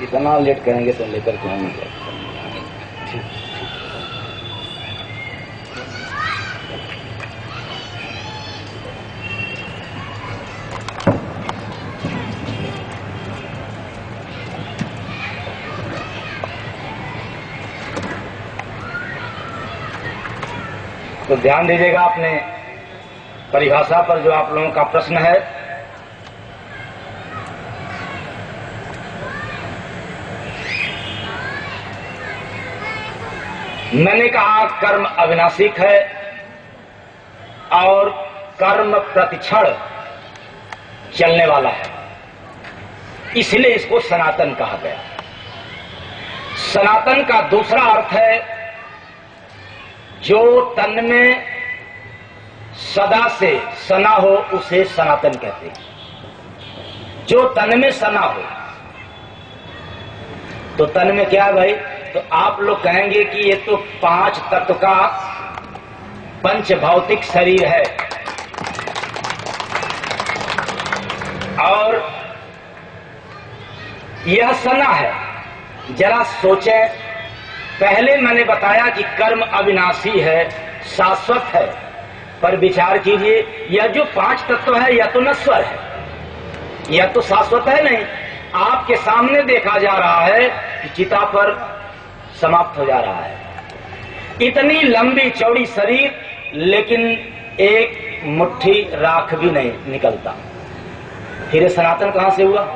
इतना लेट करेंगे तो लेकर के आएंगे। तो ध्यान दीजिएगा अपने परिभाषा पर जो आप लोगों का प्रश्न है। मैंने कहा कर्म अविनाशिक है और कर्म प्रतिक्षण चलने वाला है, इसलिए इसको सनातन कहा गया। सनातन का दूसरा अर्थ है जो तन में सदा से सना हो, उसे सनातन कहते हैं। जो तन में सना हो, तो तन में क्या है भाई? तो आप लोग कहेंगे कि ये तो 5 तत्व का पंच भौतिक शरीर है, और यह सना है। जरा सोचें, पहले मैंने बताया कि कर्म अविनाशी है, शाश्वत है, पर विचार कीजिए, यह जो 5 तत्व है यह तो नश्वर है, यह तो शाश्वत है नहीं। आपके सामने देखा जा रहा है कि चिता पर समाप्त हो जा रहा है। इतनी लंबी चौड़ी शरीर, लेकिन एक मुट्ठी राख भी नहीं निकलता। फिर सनातन कहां से हुआ?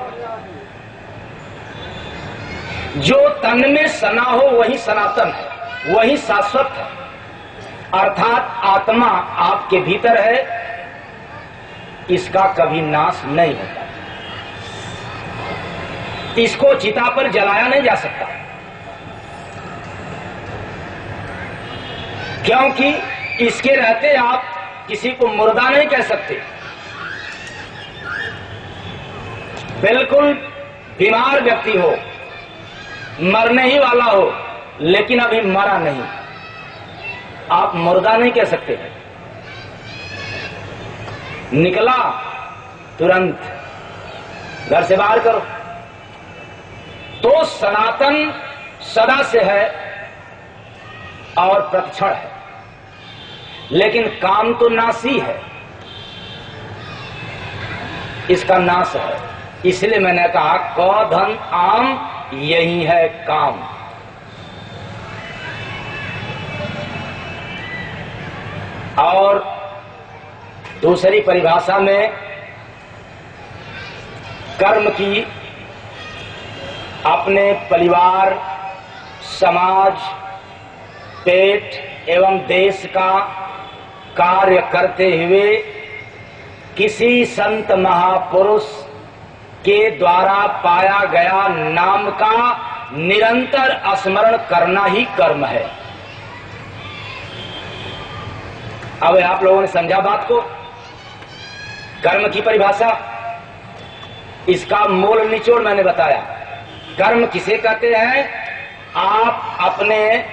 जो तन में सना हो वही सनातन है, वही शाश्वत है। अर्थात आत्मा आपके भीतर है, इसका कभी नाश नहीं होता। इसको चिता पर जलाया नहीं जा सकता, क्योंकि इसके रहते आप किसी को मुर्दा नहीं कह सकते। बिल्कुल बीमार व्यक्ति हो, मरने ही वाला हो, लेकिन अभी मरा नहीं, आप मुर्दा नहीं कह सकते। निकला तुरंत घर से बाहर करो। तो सनातन सदा से है और प्रतिक्षण है, लेकिन काम तो नाशी है, इसका नाश है। इसलिए मैंने कहा क धन आम, यही है काम। और दूसरी परिभाषा में कर्म की अपने परिवार, समाज, पेट एवं देश का कार्य करते हुए किसी संत महापुरुष के द्वारा पाया गया नाम का निरंतर स्मरण करना ही कर्म है। अब आप लोगों ने समझा बात को? कर्म की परिभाषा, इसका मूल निचोड़ मैंने बताया। कर्म किसे कहते हैं? आप अपने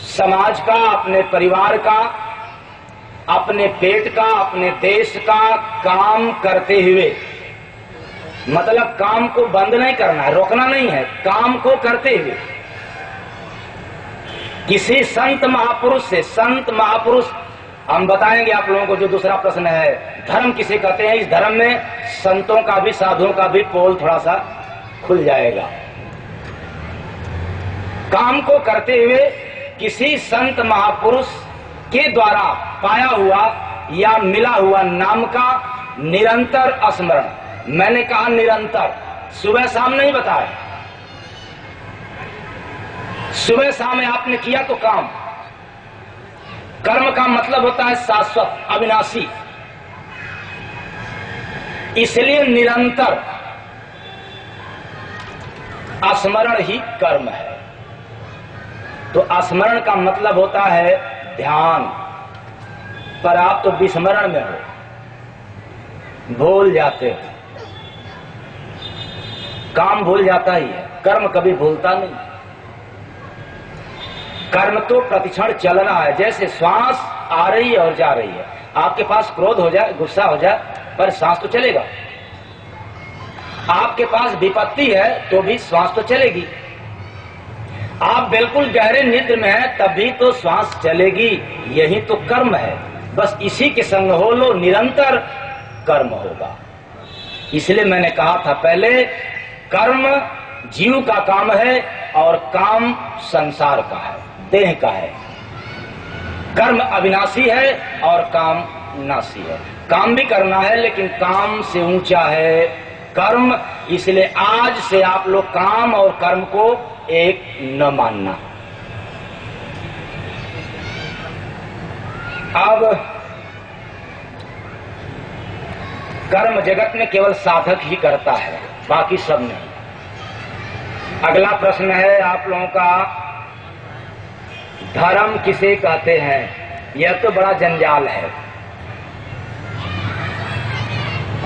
समाज का, अपने परिवार का, अपने पेट का, अपने देश का काम करते हुए, मतलब काम को बंद नहीं करना है, रोकना नहीं है, काम को करते हुए किसी संत महापुरुष से। संत महापुरुष हम बताएंगे आप लोगों को। जो दूसरा प्रश्न है, धर्म किसे कहते हैं, इस धर्म में संतों का भी, साधुओं का भी पोल थोड़ा सा खुल जाएगा। काम को करते हुए किसी संत महापुरुष के द्वारा पाया हुआ या मिला हुआ नाम का निरंतर स्मरण। मैंने कहा निरंतर, सुबह शाम नहीं बताया। सुबह शाम आपने किया तो काम। कर्म का मतलब होता है शाश्वत, अविनाशी, इसलिए निरंतर स्मरण ही कर्म है। तो स्मरण का मतलब होता है ध्यान, पर आप तो विस्मरण में हो, भूल जाते हो। काम भूल जाता ही है, कर्म कभी भूलता नहीं। कर्म तो प्रतिक्षण चलना है। जैसे श्वास आ रही है और जा रही है। आपके पास क्रोध हो जाए, गुस्सा हो जाए, पर सांस तो चलेगा। आपके पास विपत्ति है तो भी श्वास तो चलेगी। आप बिल्कुल गहरे निद्र में हैं तभी तो श्वास चलेगी। यही तो कर्म है। बस इसी के संग हो लो, निरंतर कर्म होगा। इसलिए मैंने कहा था पहले, कर्म जीव का काम है और काम संसार का है, देह का है। कर्म अविनाशी है और काम नाशी है। काम भी करना है लेकिन काम से ऊंचा है कर्म। इसलिए आज से आप लोग काम और कर्म को एक न मानना। अब कर्म जगत में केवल साधक ही करता है, बाकी सब नहीं। अगला प्रश्न है आप लोगों का, धर्म किसे कहते हैं? यह तो बड़ा जंजाल है।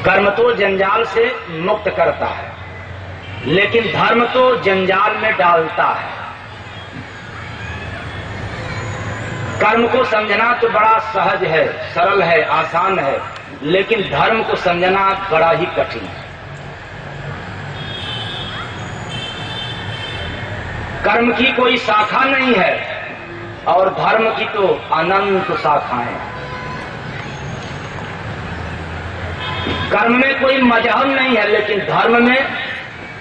कर्म तो जंजाल से मुक्त करता है, लेकिन धर्म तो जंजाल में डालता है। कर्म को समझना तो बड़ा सहज है, सरल है, आसान है, लेकिन धर्म को समझना बड़ा ही कठिन है। कर्म की कोई शाखा नहीं है और धर्म की तो अनंत शाखाएं। कर्म में कोई मजहब नहीं है, लेकिन धर्म में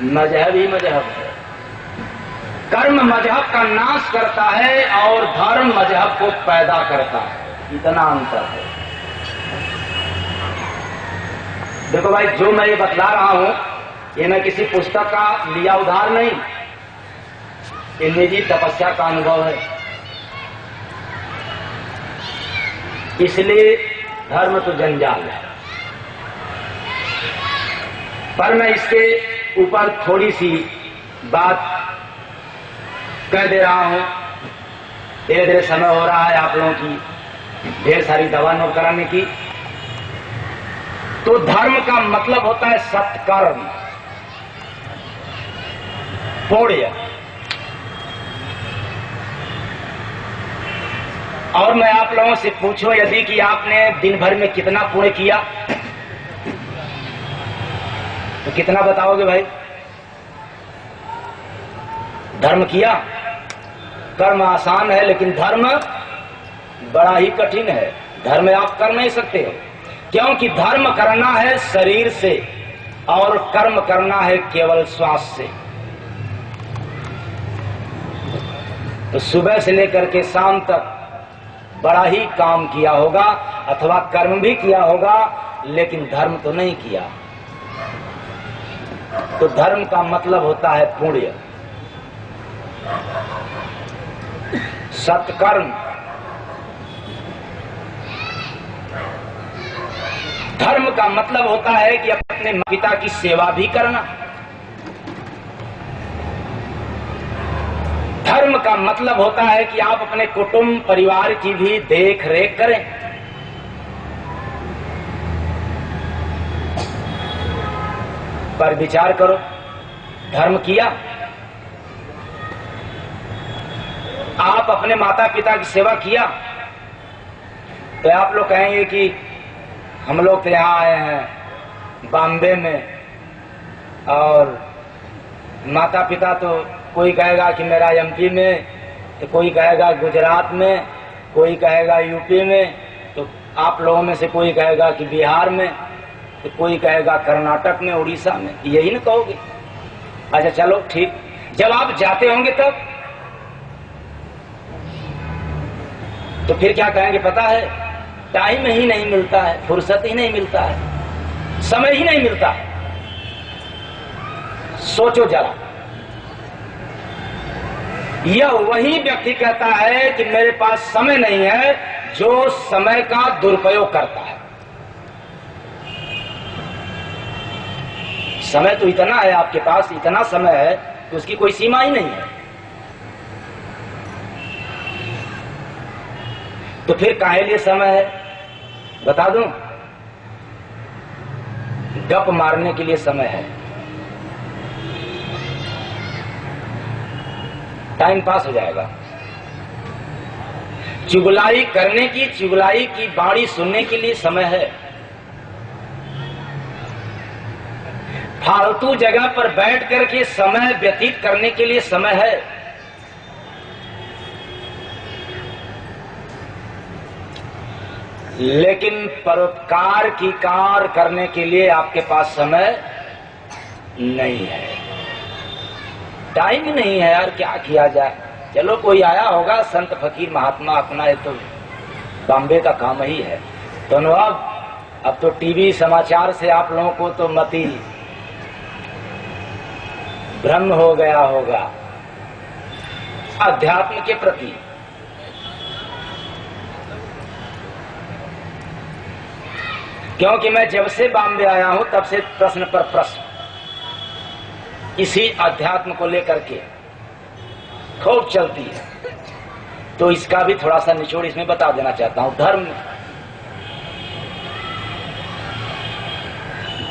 मजहब ही मजहब है। कर्म मजहब का नाश करता है और धर्म मजहब को पैदा करता है। इतना अंतर है। देखो भाई, जो मैं ये बतला रहा हूं ये मैं किसी पुस्तक का लिया उधार नहीं, ये निजी तपस्या का अनुभव है। इसलिए धर्म तो जंजाल है, पर मैं इसके ऊपर थोड़ी सी बात कह दे रहा हूं। धीरे धीरे समय हो रहा है आप लोगों की ढेर सारी दवा नोट कराने की। तो धर्म का मतलब होता है सत्कर्म, पुण्य। और मैं आप लोगों से पूछूं यदि कि आपने दिन भर में कितना पुण्य किया, तो कितना बताओगे भाई? धर्म किया। कर्म आसान है लेकिन धर्म बड़ा ही कठिन है। धर्म आप कर नहीं सकते हो, क्योंकि धर्म करना है शरीर से और कर्म करना है केवल श्वास से। तो सुबह से लेकर के शाम तक बड़ा ही काम किया होगा अथवा कर्म भी किया होगा, लेकिन धर्म तो नहीं किया। तो धर्म का मतलब होता है पुण्य, सत्कर्म। धर्म का मतलब होता है कि अपने पिता की सेवा भी करना। धर्म का मतलब होता है कि आप अपने कुटुंब परिवार की भी देख रेख करें। पर विचार करो, धर्म किया? आप अपने माता पिता की सेवा किया? तो आप लोग कहेंगे कि हम लोग तो यहाँ आए हैं बॉम्बे में, और माता पिता तो कोई कहेगा कि मेरा एमपी में, तो कोई कहेगा गुजरात में, कोई कहेगा यूपी में, तो आप लोगों में से कोई कहेगा कि बिहार में, तो कोई कहेगा कर्नाटक में, उड़ीसा में। यही ना कहोगे? अच्छा चलो ठीक, जब आप जाते होंगे तब तो फिर क्या कहेंगे पता है? टाइम ही नहीं मिलता है, फुर्सत ही नहीं मिलता है, समय ही नहीं मिलता। सोचो जरा, यह वही व्यक्ति कहता है कि मेरे पास समय नहीं है जो समय का दुरुपयोग करता है। समय तो इतना है आपके पास, इतना समय है कि उसकी कोई सीमा ही नहीं है। तो फिर काहे लिए समय है? बता दूं, गप मारने के लिए समय है, टाइम पास हो जाएगा। चुगलाई करने की, चुगलाई की बाणी सुनने के लिए समय है। फालतू जगह पर बैठ करके समय व्यतीत करने के लिए समय है। लेकिन परोपकार की कार करने के लिए आपके पास समय नहीं है, टाइम ही नहीं है यार, क्या किया जाए। चलो कोई आया होगा संत फकीर महात्मा अपना, ये तो बॉम्बे का काम ही है। तो नवाब अब तो टीवी समाचार से आप लोगों को तो मति भ्रम हो गया होगा अध्यात्म के प्रति। क्योंकि मैं जब से बॉम्बे आया हूं तब से प्रश्न पर प्रश्न इसी अध्यात्म को लेकर के खूब चलती है। तो इसका भी थोड़ा सा निचोड़ इसमें बता देना चाहता हूं।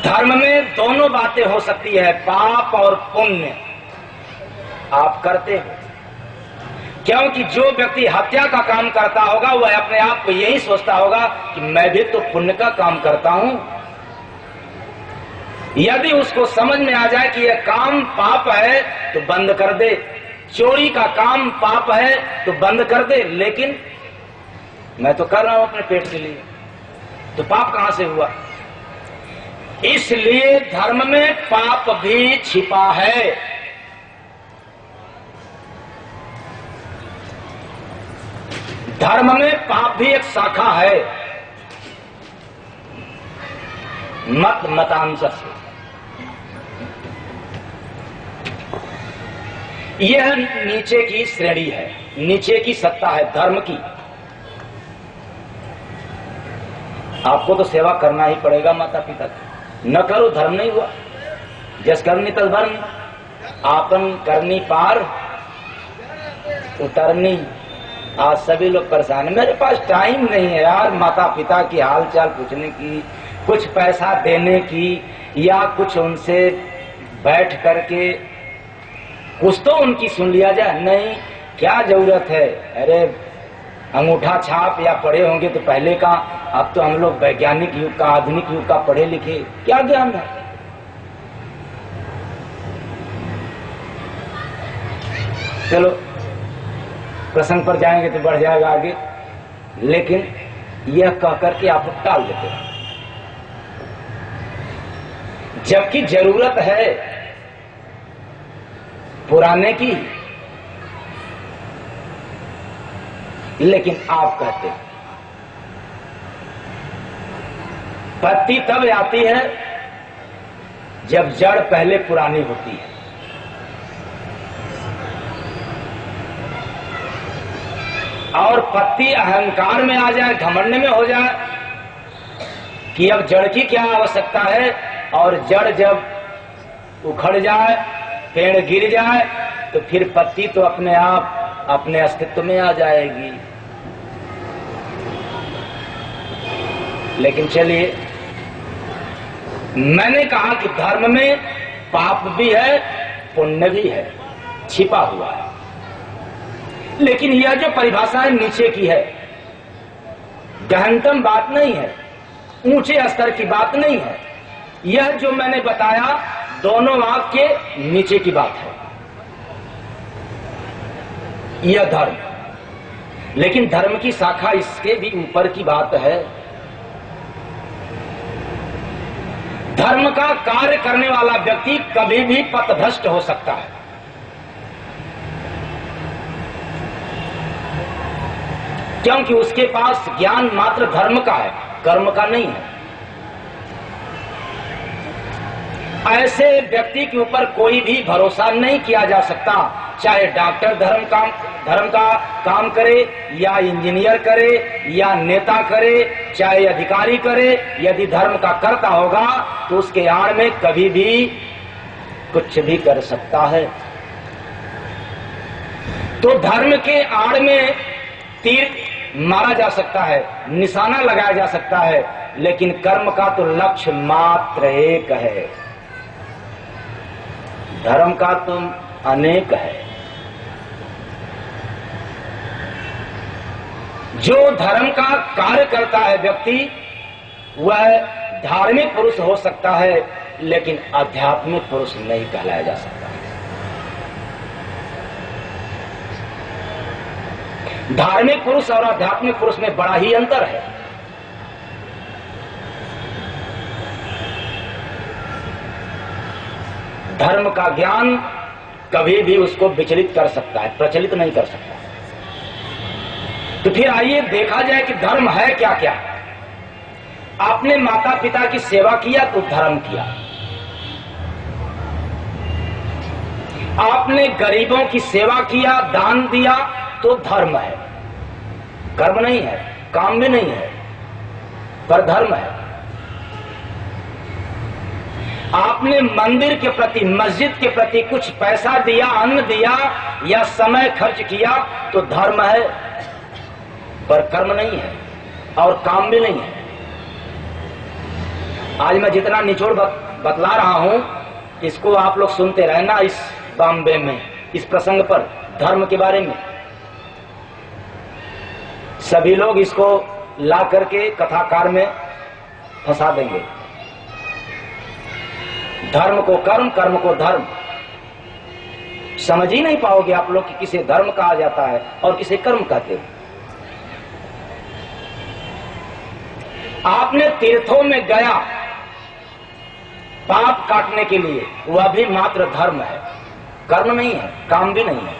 धर्म में दोनों बातें हो सकती है, पाप और पुण्य आप करते हो। क्योंकि जो व्यक्ति हत्या का काम करता होगा वह अपने आप को यही सोचता होगा कि मैं भी तो पुण्य का काम करता हूं। यदि उसको समझ में आ जाए कि यह काम पाप है तो बंद कर दे, चोरी का काम पाप है तो बंद कर दे, लेकिन मैं तो कर रहा हूं अपने पेट के लिए, तो पाप कहां से हुआ? इसलिए धर्म में पाप भी छिपा है। धर्म में पाप भी एक शाखा है, मत मतांतर से। यह नीचे की श्रेणी है, नीचे की सत्ता है धर्म की। आपको तो सेवा करना ही पड़ेगा माता पिता की, न करो धर्म नहीं हुआ। जस करनी तस धर्म, आपन करनी पार उतरनी। आज सभी लोग परेशान है, मेरे पास टाइम नहीं है यार माता पिता की हाल चाल पूछने की, कुछ पैसा देने की, या कुछ उनसे बैठ करके कुछ तो उनकी सुन लिया जाए। नहीं, क्या जरूरत है? अरे अंगूठा छाप या पढ़े होंगे तो पहले का, अब तो हम लोग वैज्ञानिक युग का, आधुनिक युग का पढ़े लिखे, क्या ज्ञान है? चलो प्रसंग पर जाएंगे तो बढ़ जाएगा आगे, लेकिन यह कहकर के आप टाल देते हैं जबकि जरूरत है पुराने की। लेकिन आप कहते हैं पत्ती तब आती है जब जड़ पहले पुरानी होती है। और पत्ती अहंकार में आ जाए, घमंड में हो जाए कि अब जड़ की क्या आवश्यकता है, और जड़ जब उखड़ जाए, पेड़ गिर जाए, तो फिर पत्ती तो अपने आप अपने अस्तित्व में आ जाएगी। लेकिन चलिए, मैंने कहा कि धर्म में पाप भी है, पुण्य भी है, छिपा हुआ है। लेकिन यह जो परिभाषा है नीचे की है, गहनतम बात नहीं है, ऊंचे स्तर की बात नहीं है। यह जो मैंने बताया दोनों वाक्य नीचे की बात है, यह धर्म। लेकिन धर्म की शाखा इसके भी ऊपर की बात है। धर्म का कार्य करने वाला व्यक्ति कभी भी पथभ्रष्ट हो सकता है। क्योंकि उसके पास ज्ञान मात्र धर्म का है, कर्म का नहीं है। ऐसे व्यक्ति के ऊपर कोई भी भरोसा नहीं किया जा सकता, चाहे डॉक्टर धर्म का काम करे, या इंजीनियर करे, या नेता करे, चाहे अधिकारी करे। यदि धर्म का करता होगा तो उसके आड़ में कभी भी कुछ भी कर सकता है। तो धर्म के आड़ में तीर मारा जा सकता है, निशाना लगाया जा सकता है, लेकिन कर्म का तो लक्ष्य मात्र एक है, धर्म का तो अनेक है। जो धर्म का कार्य करता है व्यक्ति, वह धार्मिक पुरुष हो सकता है, लेकिन आध्यात्मिक पुरुष नहीं कहलाया जा सकता। धार्मिक पुरुष और आध्यात्मिक पुरुष में बड़ा ही अंतर है। धर्म का ज्ञान कभी भी उसको विचलित कर सकता है, प्रचलित नहीं कर सकता। तो फिर आइए देखा जाए कि धर्म है क्या क्या। आपने माता पिता की सेवा किया तो धर्म किया, आपने गरीबों की सेवा किया, दान दिया तो धर्म है, कर्म नहीं है, काम भी नहीं है, पर धर्म है। आपने मंदिर के प्रति, मस्जिद के प्रति कुछ पैसा दिया, अन्न दिया या समय खर्च किया तो धर्म है, पर कर्म नहीं है और काम भी नहीं है। आज मैं जितना निचोड़ बतला रहा हूं, इसको आप लोग सुनते रहना इस बॉम्बे में, इस प्रसंग पर, धर्म के बारे में। सभी लोग इसको ला करके कथाकार में फंसा देंगे। धर्म को कर्म, कर्म को धर्म। समझ ही नहीं पाओगे आप लोग कि किसे धर्म कहा जाता है और किसे कर्म कहते हैं। आपने तीर्थों में गया पाप काटने के लिए, वह भी मात्र धर्म है, कर्म नहीं है, काम भी नहीं है।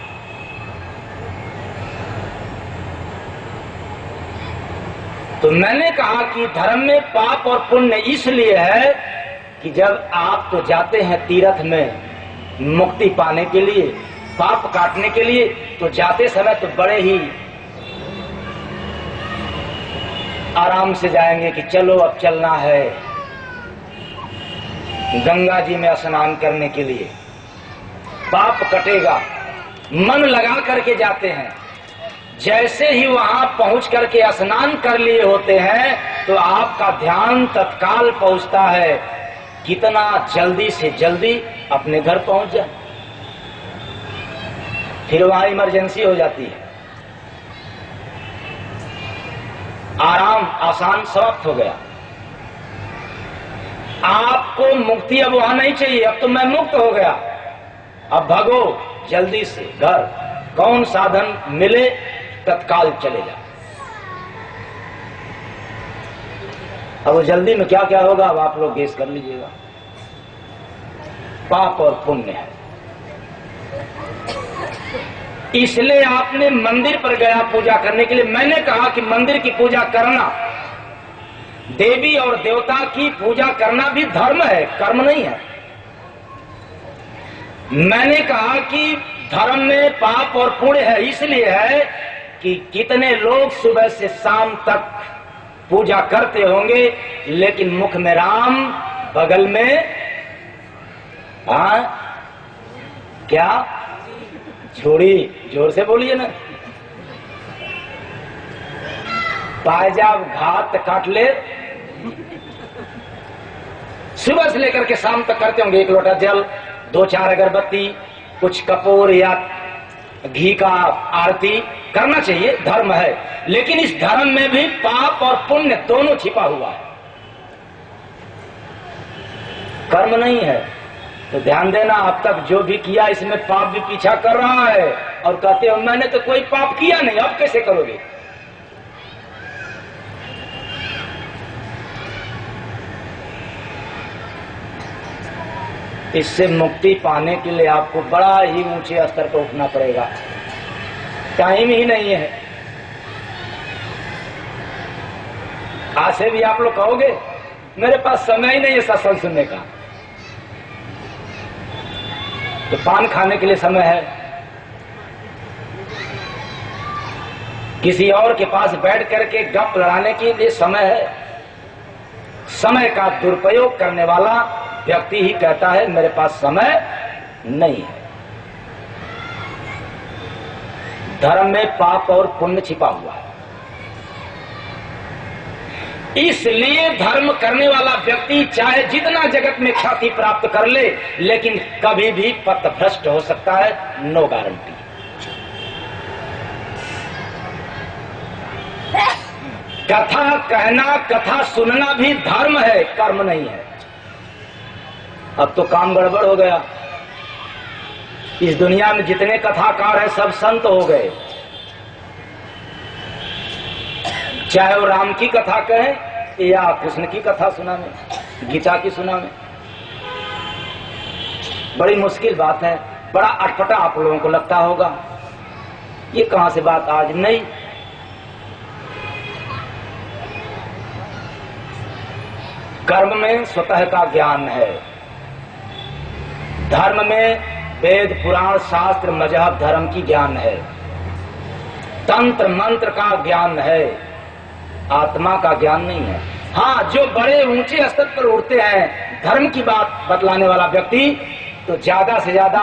तो मैंने कहा कि धर्म में पाप और पुण्य इसलिए है कि जब आप तो जाते हैं तीर्थ में मुक्ति पाने के लिए, पाप काटने के लिए, तो जाते समय तो बड़े ही आराम से जाएंगे कि चलो अब चलना है गंगा जी में स्नान करने के लिए, पाप कटेगा, मन लगा करके जाते हैं। जैसे ही वहां पहुंच करके स्नान कर लिए होते हैं तो आपका ध्यान तत्काल पहुंचता है कितना जल्दी से जल्दी अपने घर पहुंच जाए। फिर वहां इमरजेंसी हो जाती है, आराम आसान समाप्त हो गया। आपको मुक्ति अब वहां नहीं चाहिए, अब तो मैं मुक्त हो गया, अब भागो जल्दी से घर, कौन साधन मिले तत्काल चले जाओ। अब वो जल्दी में क्या क्या होगा अब आप लोग गेस कर लीजिएगा। पाप और पुण्य है। इसलिए आपने मंदिर पर गया पूजा करने के लिए। मैंने कहा कि मंदिर की पूजा करना, देवी और देवता की पूजा करना भी धर्म है, कर्म नहीं है। मैंने कहा कि धर्म में पाप और पुण्य है, इसलिए है कि कितने लोग सुबह से शाम तक पूजा करते होंगे, लेकिन मुख में राम, बगल में क्या छोड़ी, जोर से बोलिए ना, पायजाब घात काट ले। सुबह से लेकर के शाम तक करते होंगे, एक लोटा जल, 2-4 अगरबत्ती, कुछ कपूर या घी का आरती करना चाहिए, धर्म है। लेकिन इस धर्म में भी पाप और पुण्य दोनों छिपा हुआ है, कर्म नहीं है। तो ध्यान देना, अब तक जो भी किया इसमें पाप भी पीछा कर रहा है और कहते हो मैंने तो कोई पाप किया नहीं, अब कैसे करोगे। इससे मुक्ति पाने के लिए आपको बड़ा ही ऊंचे स्तर पर उठना पड़ेगा, टाइम ही नहीं है। आज से भी आप लोग कहोगे मेरे पास समय ही नहीं है सत्संग सुनने का, तो पान खाने के लिए समय है, किसी और के पास बैठ करके गप लड़ाने के लिए समय है। समय का दुरुपयोग करने वाला व्यक्ति ही कहता है मेरे पास समय नहीं है। धर्म में पाप और पुण्य छिपा हुआ है, इसलिए धर्म करने वाला व्यक्ति चाहे जितना जगत में ख्याति प्राप्त कर ले, लेकिन कभी भी पथभ्रष्ट हो सकता है, नो गारंटी। कथा कहना, कथा सुनना भी धर्म है, कर्म नहीं है। अब तो काम गड़बड़ हो गया। इस दुनिया में जितने कथाकार हैं सब संत हो गए। चाहे वो राम की कथा कहें या कृष्ण की कथा सुना में, गीता की सुना में। बड़ी मुश्किल बात है, बड़ा अटपटा आप लोगों को लगता होगा। ये कहां से बात आज नहीं। कर्म में स्वतः का ज्ञान है, धर्म में वेद पुराण शास्त्र मजहब धर्म की ज्ञान है, तंत्र मंत्र का ज्ञान है, आत्मा का ज्ञान नहीं है। हाँ, जो बड़े ऊंचे स्तर पर उठते हैं धर्म की बात बतलाने वाला व्यक्ति, तो ज्यादा से ज्यादा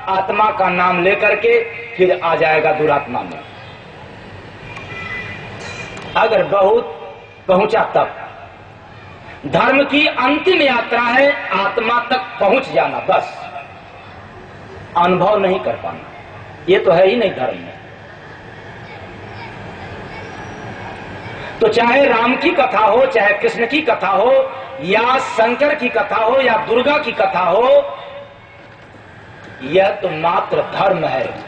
आत्मा का नाम लेकर के फिर आ जाएगा दुरात्मा में। अगर बहुत पहुंचा तब। धर्म की अंतिम यात्रा है आत्मा तक पहुंच जाना, बस अनुभव नहीं कर पाना। ये तो है ही नहीं धर्म में। तो चाहे राम की कथा हो, चाहे कृष्ण की कथा हो, या शंकर की कथा हो, या दुर्गा की कथा हो, यह तो मात्र धर्म है।